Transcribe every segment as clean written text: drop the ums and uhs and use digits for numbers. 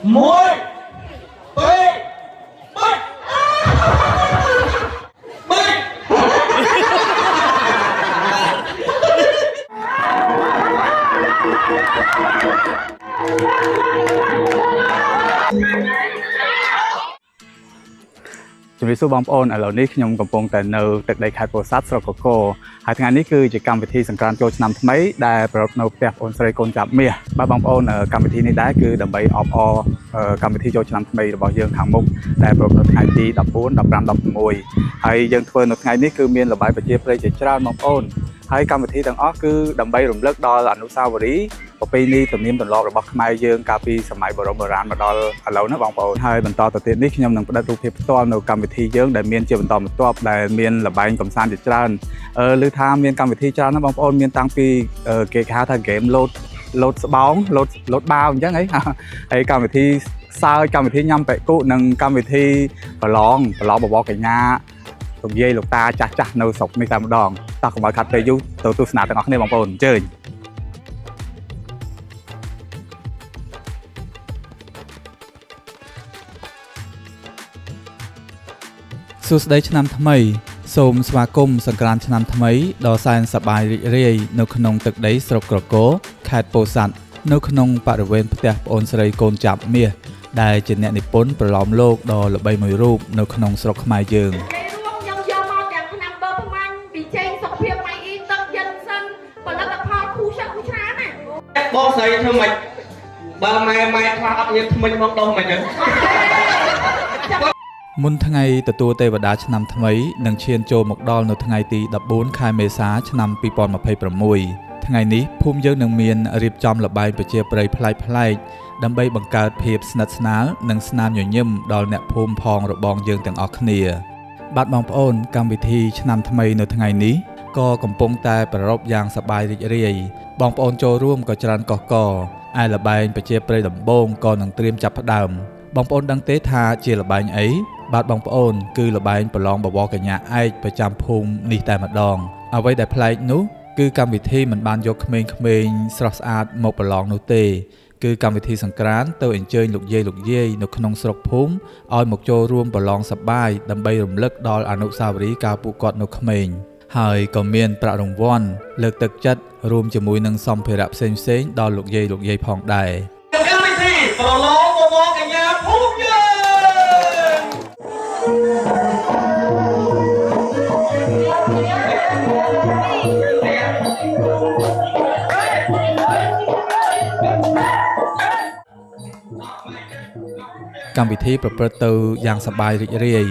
Môi Tùy Bích Bíchជំរាបសួរបងប្អូនឥឡូវនេះខ្ញុំកំពុងតែនៅទឹកដីខេត្តពោធិ៍សាត់ស្រុកកកូរហើយថ្ងៃនេះគឺជាកម្មវិធីសង្ក្រាន្តចូលឆ្នាំថ្មីដែលប្រារព្ធនៅផ្ទះបងប្អូនស្រីកូនចាប់មាសបាទបងប្អូនកម្មវិធីនេះដែរគឺដើម្បីអបអរកម្មវិធីចូលឆ្នាំថ្មីរបស់យើងខាងមុខដែលប្រារព្ធនៅថ្ងៃទី14 15 16ហើយយើងធ្វើនៅថ្ងៃនេះគឺមានល្បែងប្រជាប្រិយជាច្រើនបងប្អូនហើយកម្មវិធីទាំងអស់គឺដើម្បីរំលឹកដល់អនុស្សាវរីយ៍ប្រពៃណីទំនៀមទម្លាប់របស់ខ្មែរយើងកាលពីសម័យបុរាណមកដល់ឥឡូវណាបងប្អូនហើយបន្តទៅទៀតនេះខ្ញុំនឹងផ្តិតរូបភាពផ្ទាល់នៅកម្មវិធីយើងដែលមានជាបន្តបន្ទាប់ដែលមានល្បែងកំសាន្តជាច្រើនឮថាមានកម្មវិធីច្រើនណាបងប្អូនមានតាំងពីគេហៅថា game load ស្បោង load បាវអញ្ចឹងហើយកម្មវិធីសើចកម្មវិធីញ៉ាំបែកគូនិងកម្មវិធីប្រឡងបបរកញ្ញាលោកយាយលោកតាចាស់នៅស្រុកនេះតែម្ដងតោះកុំឲ្យខាត់ពេលយូរទៅទស្សនាទាំងអស់គ្នាបងប្អូនអញ្ជើញសួស្តីឆ្នាំថ្មីសូមស្វាគមន៍សង្ក្រាន្តឆ្នាំថ្មីដ៏សែនសប្បាយរីករាយនៅក្នុងទឹកដីស្រុកក្រគរខេត្តពោធិ៍សាត់នៅក្នុងបរិវេណផ្ទះប្អូនស្រីកូនចាប់មាសដែលជាអ្នកនិពន្ធប្រឡោមលោកដ៏ល្បីមួយរូបនៅក្នុងស្រុកខ្មែរយើងខ្ញុំយកមកទាំងឆ្នាំបឺប្រមាណពីចេងសុខភាពម៉ៃអ៊ីទឹកយិនសិនផលិតផលគូច្រើនណាបងស្រីធ្វើម៉េចបើម៉ែខ្លះអត់មានថ្មិញមកដោះមិនអញ្ចឹងមុនថ្ងៃទទួលទេវតាឆ្នាំថ្មីនឹងឈានចូលមកដល់នៅថ្ងៃទី14ខែមេសាឆ្នាំ2026ថ្ងៃនេះភូមិយើងនឹងមានរៀបចំល្បែងប្រជាប្រិយប្លែកៗដើម្បីបង្កើតភាពស្និទ្ធស្នាលនិងស្នាមញញឹមដល់អ្នកភូមិផងរបងយើងទាំងអស់គ្នាបាទបងប្អូនកម្មវិធីឆ្នាំថ្មីនៅថ្ងៃនេះក៏កំពុងតែប្រារព្ធយ៉ាងសប្បាយរីករាយបងប្អូនចូលរួមក៏ច្រើនកុះករឯល្បែងប្រជាប្រិយដំបងក៏នឹងត្រៀមចាប់ផ្ដើមបងប្អូនដឹងទេថាជាល្បែងអីបាទបងប្អូនគឺល្បែងប្រឡងបវរកញ្ញាឯកប្រចាំភូមិនេះតែម្ដងអ្វីដែលប្លែកនោះគឺកម្មវិធីមិនបានយកក្មេងៗស្រស់ស្អាតមកប្រឡងនោះទេគឺកម្មវិធីសង្ក្រាន្តទៅអញ្ជើញលោកយាយនៅក្នុងស្រុកភូមិឲ្យមកចូលរួមប្រឡងសប្បាយដើម្បីរំលឹកដល់អនុស្សាវរីយ៍កាលពួកគាត់នៅក្មេងហើយក៏មានប្រាក់រង្វាន់លើកទឹកចិត្តរួមជាមួយនឹងសម្ភារៈផ្សេងៗដល់លោកយាយផងដែរកម្មវិធីប្រឡងបវរកញ្ញាភូមិយើងកម្មវិធីប្រព្រឹត្តទៅយ៉ាងសប្បាយរីករាយ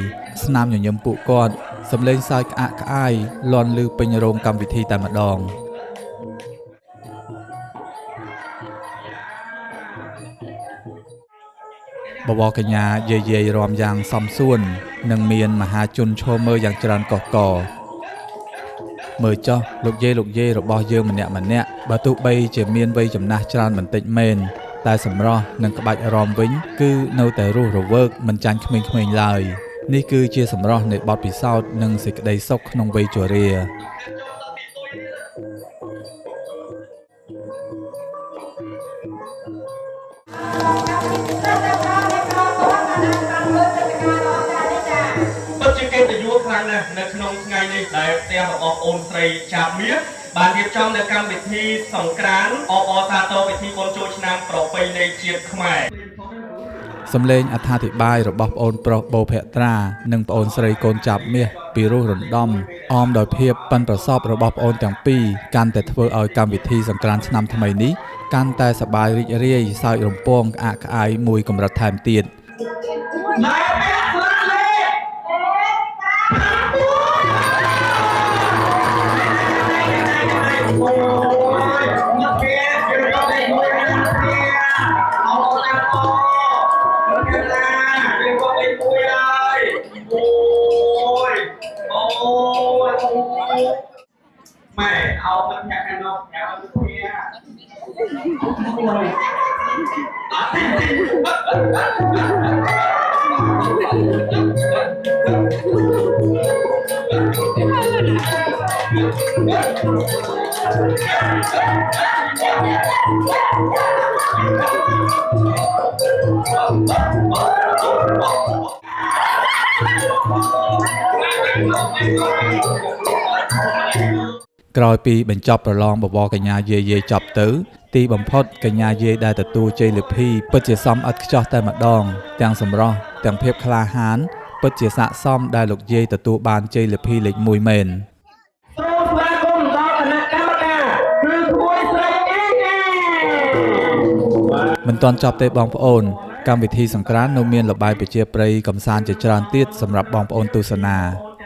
ស្នាមញញឹមពួកគាត់សំឡេងសើចក្អាកក្អាយលាន់ឮពេញរោងកម្មវិធីតែម្ដងបវរកញ្ញាយាយរាំយ៉ាងសមសួននិងមានមហាជនឈរមើលយ៉ាងច្រើនកុះករមើលចុះលោកយាយរបស់យើងម្នាក់បើទោះបីជាមានវ័យចំណាស់ច្រើនបន្តិចមែនតែសម្រស់និងក្បាច់រាំវិញគឺនៅតែរស់រវើកមិនចាញ់ក្មេងៗឡើយនេះគឺជាសម្រស់នៃបទពិសោធន៍និងសេចក្តីសុខក្នុងវ័យជរាពិតជាកិត្តិយសខ្លាំងណាស់នៅក្នុងថ្ងៃនេះដែលផ្ទះរបស់អូនស្រីចាប់មាសបានរៀបចំនៅកម្មវិធីសង្ក្រាន្តអបអរសាទរពិធីបុណ្យចូលឆ្នាំប្រពៃណីជាតិខ្មែរសំឡេងអត្ថាធិប្បាយរបស់ប្អូនប្រុសបូភត្រានិងប្អូនស្រីកូនចាប់មាសពីរោះរំដំអមដោយភាពប៉ិនប្រសប់របស់ប្អូនទាំងពីរកាន់តែធ្វើឲ្យកម្មវិធីសង្ក្រាន្តឆ្នាំថ្មីនេះកាន់តែសប្បាយរីករាយសើចរំពងក្អាកក្អាយមួយកម្រិតថែមទៀតម៉ែអោមិនញ៉ាំខាងនោះញ៉ាំគ្នាអ ក្រោយពីបញ្ចប់ប្រឡងបវរកញ្ញាយាយចប់ទៅទីបំផុតកញ្ញាយាយដែលទទួលជ័យលាភីពិតជាសមឥតខ្ចោះតែម្ដងទាំងសម្រស់ទាំងភាពក្លាហានពិតជាស័ក្តិសមដែលលោកយាយទទួលបានជ័យលាភីលេខ1មែនសូមស្វាគមន៍ដល់គណៈកម្មការគឺគួយស្រីមិនទាន់ចប់ទេបងប្អូនកម្មវិធីសង្ក្រាន្តនៅមានល្បែងប្រជាប្រិយកំសាន្តជាច្រើនទៀតសម្រាប់បងប្អូនទស្សនា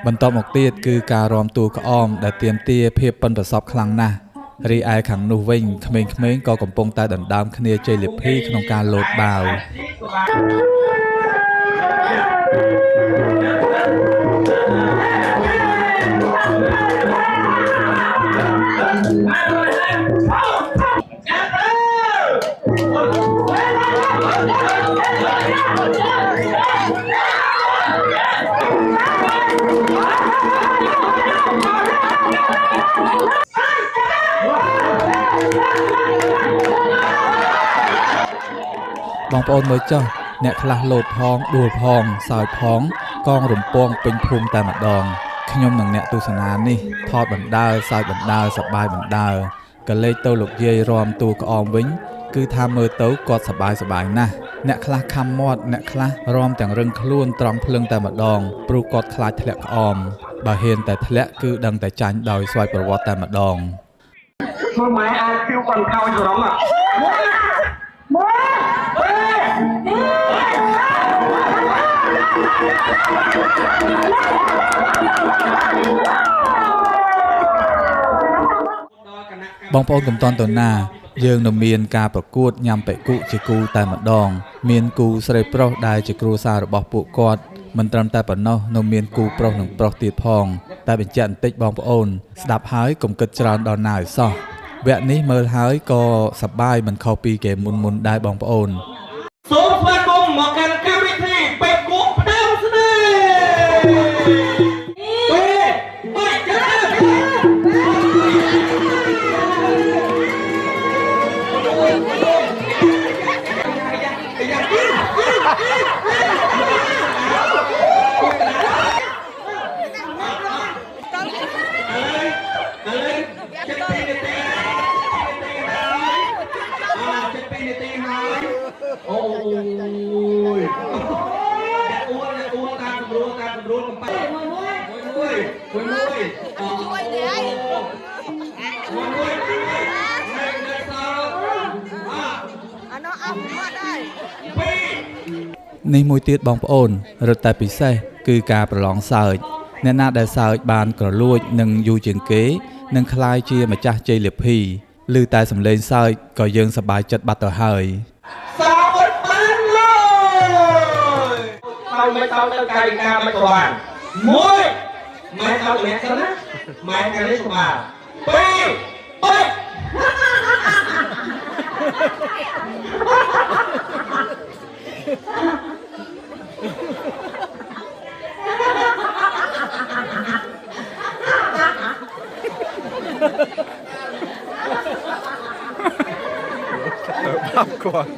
បន្តមកទៀតគឺការរាំតួក្អមដែលទាមទារភាពប៉ិនប្រសប់ខ្លាំងណាស់រីឯខាងនោះវិញក្មេងៗក៏កំពុងតែដណ្ដើមគ្នាជ័យលាភីក្នុងការលោតបាវបងប្អូនមើលចុះអ្នកខ្លះលោតផងដួលផងសើចផងកងរំពងពេញភូមិតែម្ដងខ្ញុំនិងអ្នកទស្សនានេះថតបណ្ដើរសើចបណ្ដើរសប្បាយបណ្ដើរក៏លេចទៅលោកយាយរាំតួក្អមវិញគឺថាមើលទៅគាត់សប្បាយណាស់អ្នកខ្លះខំមាត់អ្នកខ្លះរាំទាំងរឹងខ្លួនត្រង់ភ្លឹងតែម្ដងព្រោះគាត់ខ្លាចធ្លាក់ក្អមបើហ៊ានតែធ្លាក់គឺដឹងតែចាញ់ដោយស្វ័យប្រវត្តិតែម្ដងខ្លួនម៉ែអាចគៀវគាត់ខោចរំបងប្អូនកំតន់តណាយើងនៅមានការប្រកួតញ៉ាំបេគុជាគូតែម្ដងមានគូស្រីប្រុសដែលជាគ្រួសាររបស់ពួកគាត់មិនត្រឹមតែប៉ុណ្ណោះនៅមានគូប្រុសនិងប្រុសទៀតផងតែបញ្ជាក់បន្តិចបងប្អូនស្ដាប់ហើយកុំគិតច្រើនដល់ណាឲ្យសោះវគ្គនេះមើលហើយក៏សប្បាយមិនខុសពីគេមុនដែរបងប្អូនសូមស្វាគមន៍មកកាន់កម្មវិធីបេក្ខផ្ដើមស្នេអូយអួនតាមស្រួលកំប៉ាមួយនេះមួយទៀតបងប្អូនរឹតតែពិសេសគឺការប្រឡងសើចអ្នកណាដែលសើចបានក្រលួចនិងយូរជាងគេនឹងក្លាយជាម្ចាស់ជ័យលាភីឮតែសំឡេងសើចក៏យើងសប្បាយចិត្តបាត់ទៅហើយសាវត្តបានលើហើយមិនទៅកាយវិការមិនបានមួយម៉ែទៅអ្នកសិនណាម៉ែកានេះស្បាពីរបាប់គាត់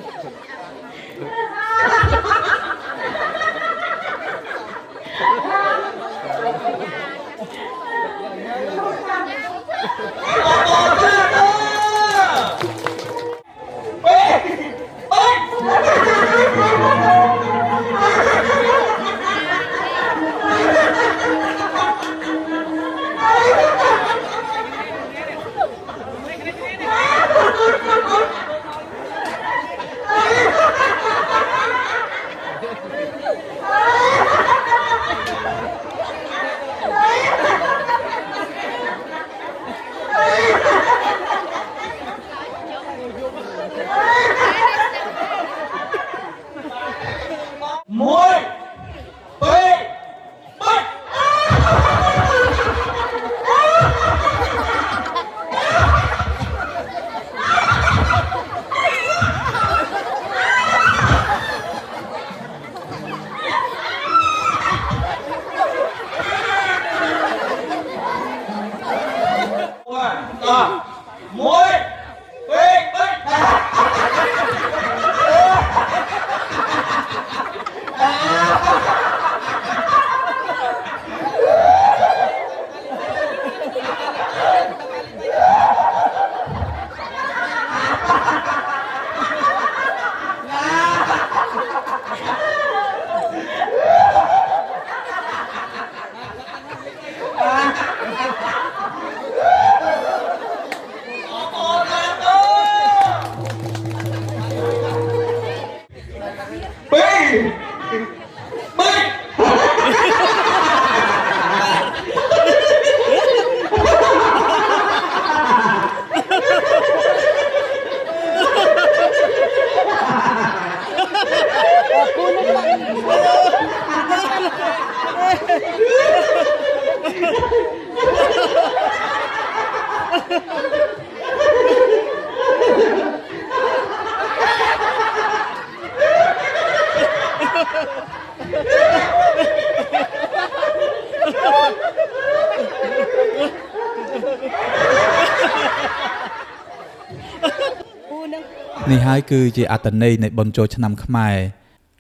នេះហើយគឺជាអត្ថន័យនៃបុណ្យចូលឆ្នាំខ្មែរ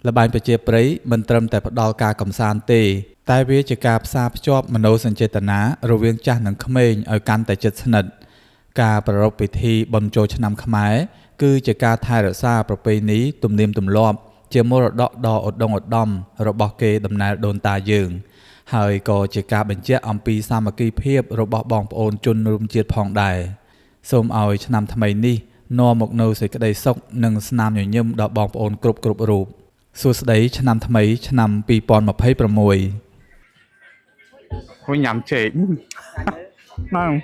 ល្បែងប្រជាប្រិយមិនត្រឹមតែផ្ដល់ការកម្សាន្តទេតែវាជាការផ្សារភ្ជាប់មនោសញ្ចេតនារវាងចាស់និងក្មេងឲ្យកាន់តែជិតស្និទ្ធការប្រារព្ធពិធីបុណ្យចូលឆ្នាំខ្មែរគឺជាការថែរក្សាប្រពៃណីទំនៀមទម្លាប់ជាមរតកដ៏ឧត្តមឧត្តមរបស់គេដំណើរដូនតាយើងហើយក៏ជាការបញ្ជាក់អំពីសាមគ្គីភាពរបស់បងប្អូនជនរួមជាតិផងដែរសូមឲ្យឆ្នាំថ្មីនេះនាំមកនូវសេចក្តីសុខនិងស្នាមញញឹមដល់បងប្អូនគ្រប់រូបសួស្តីឆ្នាំថ្មីឆ្នាំ2026 Ôi nhắm chết. Nào.